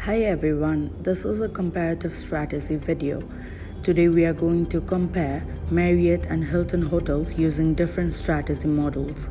Hi everyone, this is a comparative strategy video. Today we are going to compare Marriott and Hilton hotels using different strategy models.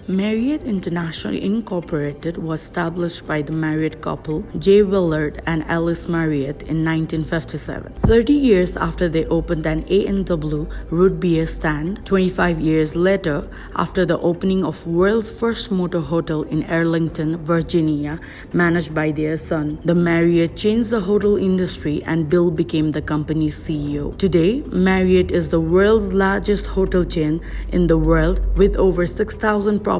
Marriott International Incorporated was established by the Marriott couple J. Willard and Alice Marriott in 1957. 30 years after they opened an A&W root beer stand, 25 years later, after the opening of world's first motor hotel in Arlington, Virginia, managed by their son, the Marriott changed the hotel industry and Bill became the company's CEO. Today, Marriott is the world's largest hotel chain in the world with over 6,000 properties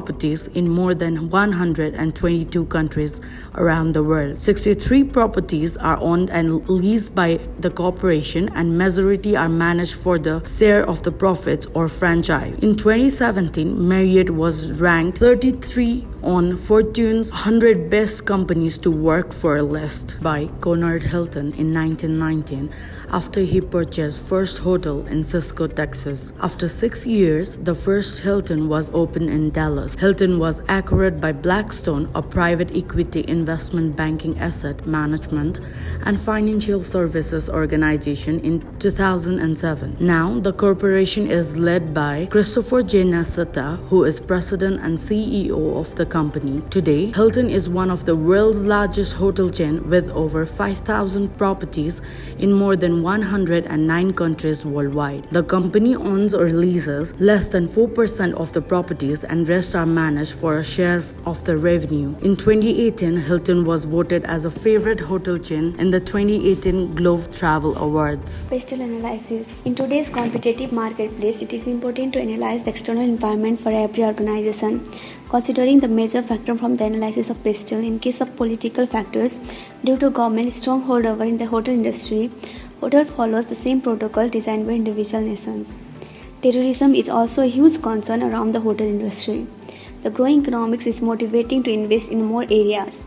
in more than 122 countries around the world. 63 properties are owned and leased by the corporation and majority are managed for the share of the profits or franchise. In 2017, Marriott was ranked 33 on Fortune's 100 Best Companies to Work For list by Conrad Hilton in 1919 after he purchased first hotel in Cisco, Texas. After 6 years, the first Hilton was opened in Dallas. Hilton was acquired by Blackstone, a private equity investment banking asset management and financial services organization in 2007. Now, the corporation is led by Christopher J. Nassetta, who is president and CEO of the company. Today, Hilton is one of the world's largest hotel chain with over 5,000 properties in more than 109 countries worldwide. The company owns or leases less than 4% of the properties and rest are managed for a share of the revenue. In 2018, Hilton was voted as a favorite hotel chain in the 2018 Globe Travel Awards. Pestle analysis. In today's competitive marketplace, it is important to analyze the external environment for every organization. Considering the major factor from the analysis of Pestle, in case of political factors, due to government stronghold over in the hotel industry, hotel follows the same protocol designed by individual nations. Terrorism is also a huge concern around the hotel industry. The growing economics is motivating to invest in more areas.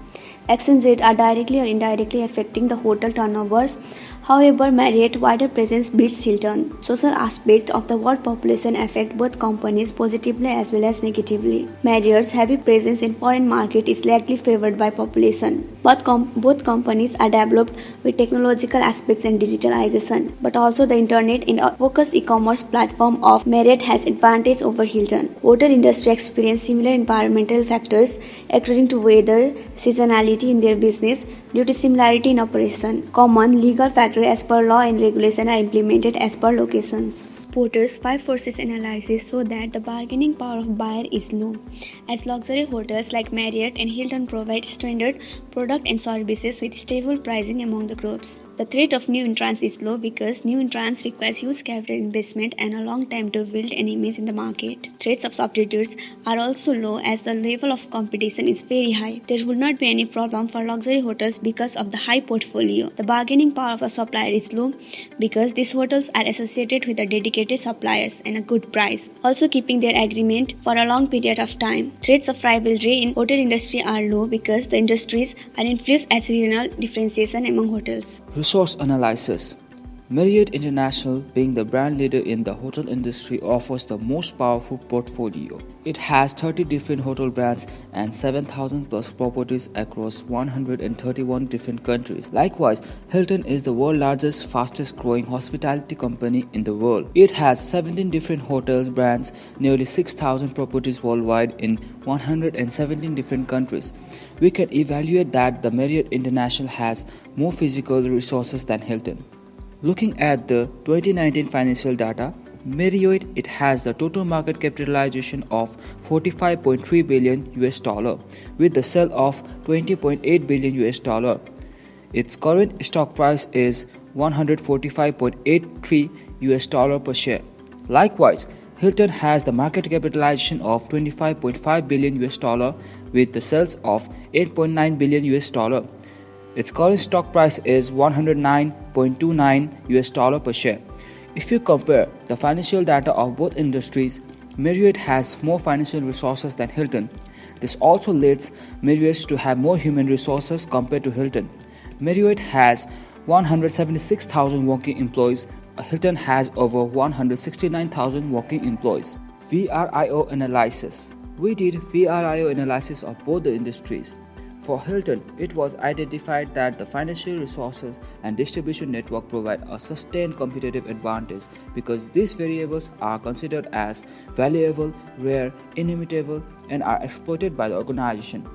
Exchange rates are directly or indirectly affecting the hotel turnovers. However, Marriott's wider presence beats Hilton. Social aspects of the world population affect both companies positively as well as negatively. Marriott's heavy presence in foreign market is likely favored by population. Both companies are developed with technological aspects and digitalization, but also the internet and a focused e-commerce platform of Marriott has advantage over Hilton. Hotel industry experience similar environmental factors according to weather, seasonality in their business due to similarity in operation. Common legal factors as per law and regulation are implemented as per locations. Porter's 5 forces analysis show that the bargaining power of buyer is low, as luxury hotels like Marriott and Hilton provide standard product and services with stable pricing among the groups. The threat of new entrants is low because new entrants requires huge capital investment and a long time to build an image in the market. Threats of substitutes are also low as the level of competition is very high. There would not be any problem for luxury hotels because of the high portfolio. The bargaining power of a supplier is low because these hotels are associated with a dedicated suppliers and a good price, also keeping their agreement for a long period of time. Threats of rivalry in hotel industry are low because the industries are influenced as regional differentiation among hotels. Resource analysis. Marriott International, being the brand leader in the hotel industry, offers the most powerful portfolio. It has 30 different hotel brands and 7,000 plus properties across 131 different countries. Likewise, Hilton is the world's largest, fastest growing hospitality company in the world. It has 17 different hotels brands, nearly 6,000 properties worldwide in 117 different countries. We can evaluate that the Marriott International has more physical resources than Hilton. Looking at the 2019 financial data, Marriott it has the total market capitalization of $45.3 billion with the sale of $20.8 billion. Its current stock price is $145.83 per share. Likewise, Hilton has the market capitalization of $25.5 billion with the sales of $8.9 billion. Its current stock price is $109.29 per share. If you compare the financial data of both industries, Marriott has more financial resources than Hilton. This also leads Marriott to have more human resources compared to Hilton. Marriott has 176,000 working employees. Hilton has over 169,000 working employees. VRIO analysis. We did VRIO analysis of both the industries. For Hilton, it was identified that the financial resources and distribution network provide a sustained competitive advantage because these variables are considered as valuable, rare, inimitable, and are exploited by the organization.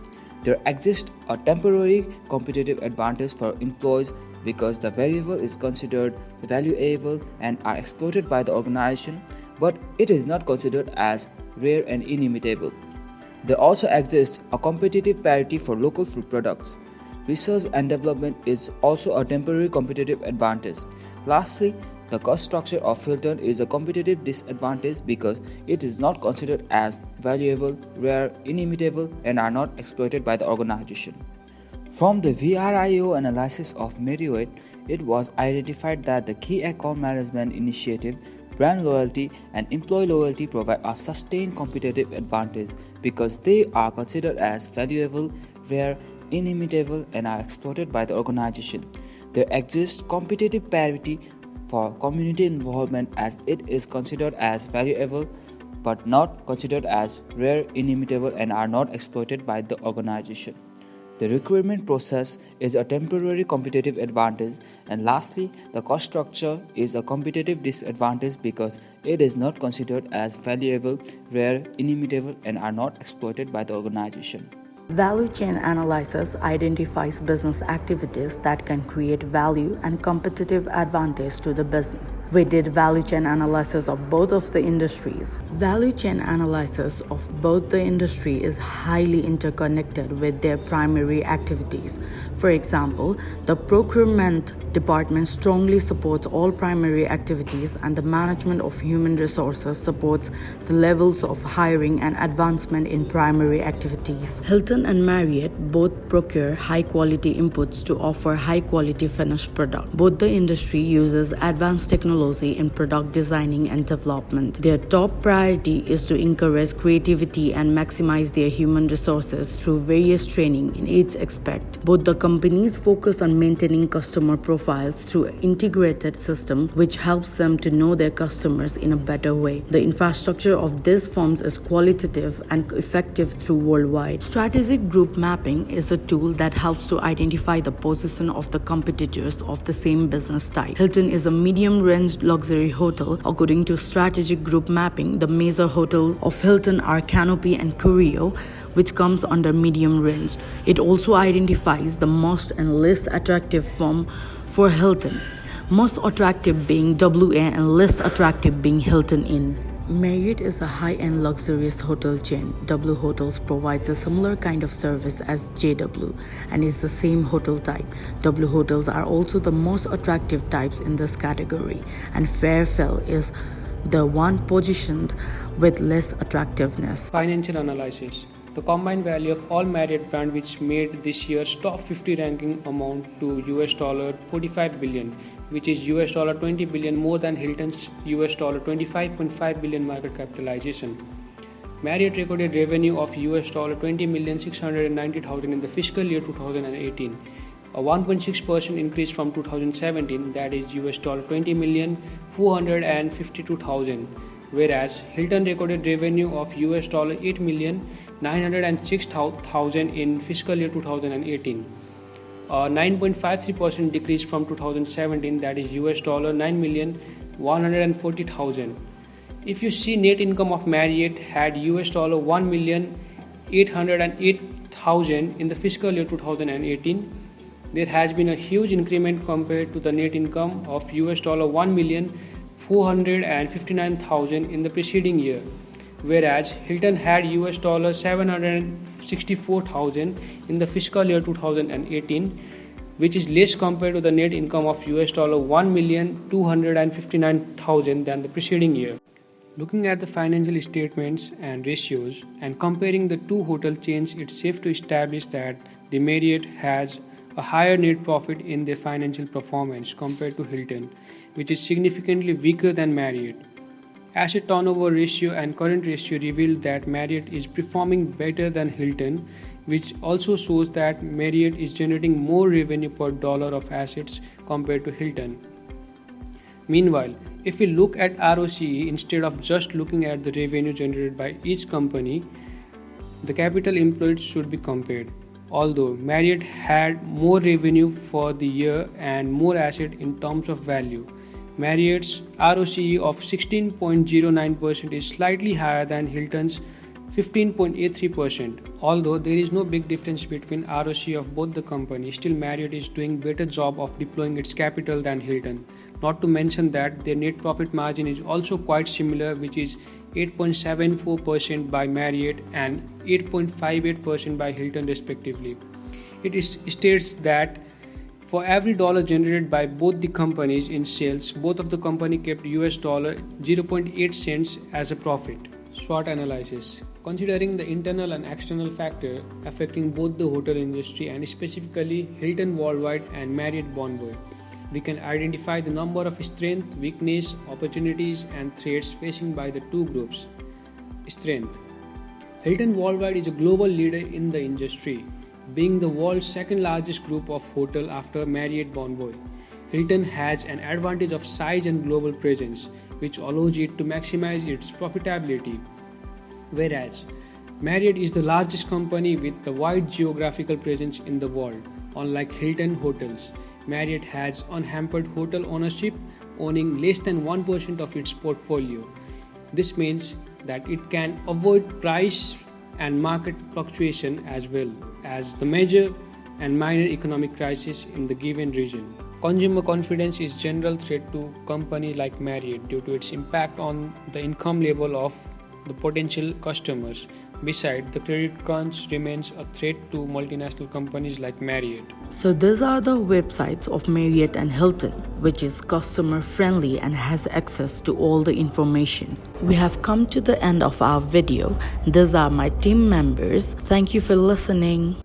There exists a temporary competitive advantage for employees because the variable is considered valuable and are exploited by the organization, but it is not considered as rare and inimitable. There also exists a competitive parity for local food products. Research and development is also a temporary competitive advantage. Lastly, the cost structure of Hilton is a competitive disadvantage because it is not considered as valuable, rare, inimitable, and are not exploited by the organization. From the VRIO analysis of Marriott, it was identified that the key account management initiative, brand loyalty, and employee loyalty provide a sustained competitive advantage because they are considered as valuable, rare, inimitable, and are exploited by the organization. There exists competitive parity for community involvement as it is considered as valuable but not considered as rare, inimitable, and are not exploited by the organization. The recruitment process is a temporary competitive advantage, and lastly, the cost structure is a competitive disadvantage because it is not considered as valuable, rare, inimitable, and are not exploited by the organization. Value chain analysis identifies business activities that can create value and competitive advantage to the business. We did value chain analysis of both of the industries. Value chain analysis of both the industry is highly interconnected with their primary activities. For example, the procurement department strongly supports all primary activities and the management of human resources supports the levels of hiring and advancement in primary activities. Hilton and Marriott both procure high-quality inputs to offer high-quality finished product. Both the industry uses advanced technology in product designing and development. Their top priority is to encourage creativity and maximize their human resources through various training in each aspect. Both the companies focus on maintaining customer profiles through an integrated system which helps them to know their customers in a better way. The infrastructure of these firms is qualitative and effective through worldwide. Strategic group mapping is a tool that helps to identify the position of the competitors of the same business type. Hilton is a medium-range luxury hotel. According to strategic group mapping, the major hotels of Hilton are Canopy and Curio, which comes under medium range. It also identifies the most and least attractive firm for Hilton, most attractive being WA and least attractive being Hilton Inn. Marriott is a high-end luxurious hotel chain. W Hotels provides a similar kind of service as JW and is the same hotel type. W Hotels are also the most attractive types in this category, and Fairfield is the one positioned with less attractiveness. Financial analysis. The combined value of all Marriott brand which made this year's top 50 ranking amount to $45 billion, which is $20 billion more than Hilton's $25.5 billion market capitalization. Marriott recorded revenue of $20,690,000 in the fiscal year 2018, a 1.6% increase from 2017, that is $20,452,000. Whereas Hilton recorded revenue of $8,906,000 in fiscal year 2018, a 9.53% decrease from 2017, that is $9,140,000. If you see, net income of Marriott had $1,808,000 in the fiscal year 2018. There has been a huge increment compared to the net income of $1,459,000 in the preceding year, whereas Hilton had $764,000 in the fiscal year 2018, which is less compared to the net income of $1,259,000 than the preceding year. Looking at the financial statements and ratios and comparing the two hotel chains, it's safe to establish that the Marriott has a higher net profit in their financial performance compared to Hilton, which is significantly weaker than Marriott. Asset turnover ratio and current ratio revealed that Marriott is performing better than Hilton, which also shows that Marriott is generating more revenue per dollar of assets compared to Hilton. Meanwhile, if we look at ROCE instead of just looking at the revenue generated by each company, the capital employed should be compared. Although Marriott had more revenue for the year and more asset in terms of value, Marriott's ROCE of 16.09% is slightly higher than Hilton's 15.83%. Although there is no big difference between ROCE of both the companies, still Marriott is doing better job of deploying its capital than Hilton. Not to mention that their net profit margin is also quite similar, which is 8.74% by Marriott and 8.58% by Hilton respectively. States that for every dollar generated by both the companies in sales, both of the company kept US dollar 0.8 cents as a profit. SWOT analysis. Considering the internal and external factor affecting both the hotel industry and specifically Hilton Worldwide and Marriott Bonvoy, we can identify the number of strengths, weaknesses, opportunities and threats facing by the two groups. Strength. Hilton Worldwide is a global leader in the industry, being the world's second largest group of hotels after Marriott Bonvoy. Hilton has an advantage of size and global presence, which allows it to maximize its profitability. Whereas Marriott is the largest company with a wide geographical presence in the world. Unlike Hilton Hotels, Marriott has unhampered hotel ownership, owning less than 1% of its portfolio. This means that it can avoid price and market fluctuation as well as the major and minor economic crisis in the given region. Consumer confidence is a general threat to companies like Marriott due to its impact on the income level of the potential customers. Besides, the credit crunch remains a threat to multinational companies like Marriott. So these are the websites of Marriott and Hilton, which is customer friendly and has access to all the information. We have come to the end of our video. These are my team members. Thank you for listening.